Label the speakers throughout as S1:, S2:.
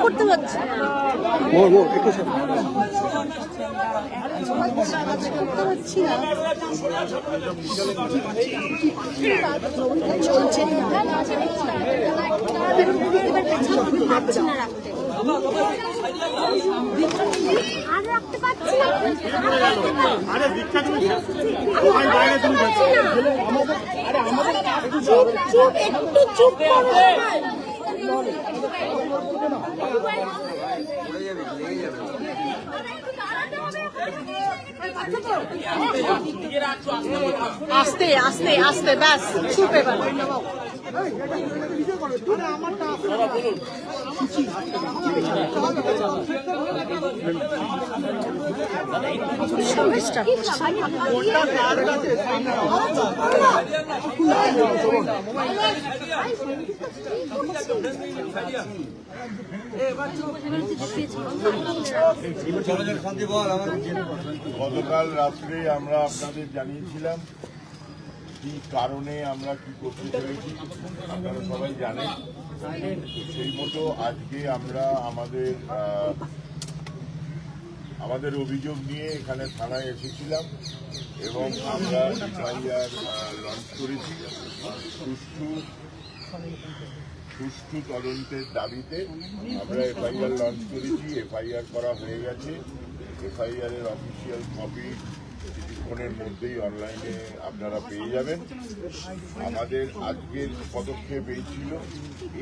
S1: করতে পারছি চলছে আর রাখতে পারছি একটু চুপ করো আস্তে আস্তে আস্তে ব্যাস চুপ এবার
S2: গতকাল রাত্রে আমরা আপনাদের জানিয়েছিলাম কি কারণে আমরা কি করতে চলেছি, আপনারা সবাই জানেন। সেই মতো আজকে আমরা আমাদের অভিযোগ নিয়ে এখানে থানায় এসেছিলাম এবং আমরা এফআইআর লঞ্চ করেছি। সুষ্ঠু তদন্তের দাবিতে আমরা এফআইআর লঞ্চ করেছি। এফআইআর করা হয়ে গেছে। এফআইআর এর অফিসিয়াল কপি কিছুক্ষণের মধ্যেই অনলাইনে আপনারা পেয়ে যাবেন। আমাদের আজকের পদক্ষেপ এই ছিল।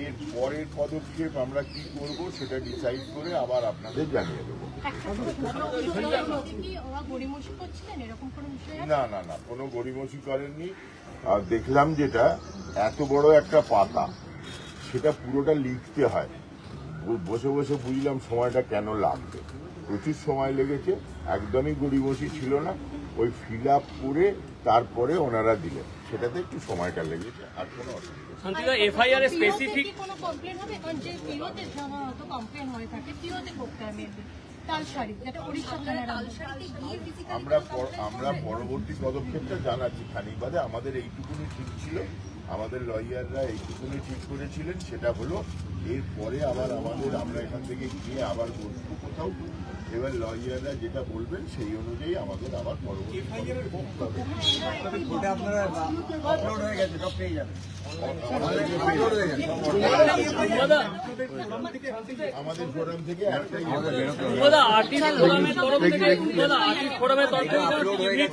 S2: এর পরের পদক্ষেপ আমরা কি করব সেটা ডিসাইড করে আবার আপনাদের জানিয়ে দেবো। না না না, কোনো গড়িমসি করেননি। আর দেখলাম যেটা এত বড় একটা পাতা, সেটা পুরোটা লিখতে হয়। বসে বসে বুঝলাম সময়টা কেন লাগবে। প্রচুর সময় লেগেছে, একদমই গড়িমসি ছিল না। ওই ফিল আপ করে তারপরে ওনারা দিলেন, সেটাতে একটু সময়টা লেগেছে। আর কোনো
S3: অসুবিধা এফআইআর এ স্পেসিফিক
S1: কোনো কমপ্লেন হবে? কারণ যে পিওতে তো কমপ্লেন হয়ে থাকে, পিওতে করতে হবে তালসারি, যেটা ওড়িশা তালসারিতে গিয়ে
S2: আমরা পরবর্তী পদক্ষেপটা জানাচ্ছি খানিক বাদে। আমাদের এইটুকুনি ঠিক ছিল, আমাদের লয়াররা এইটুকুনি ঠিক করেছিলেন, সেটা হলো এরপরে আবার আমরা এখান থেকে গিয়ে আবার বসবো কোথাও। এবার লয়াররা যেটা বলবেন সেই অনুযায়ী আমাদের আবার পরবর্তী আমাদের ফোরাম থেকে একটাই
S3: আর্টিস্ট ফোরামের তরফ থেকে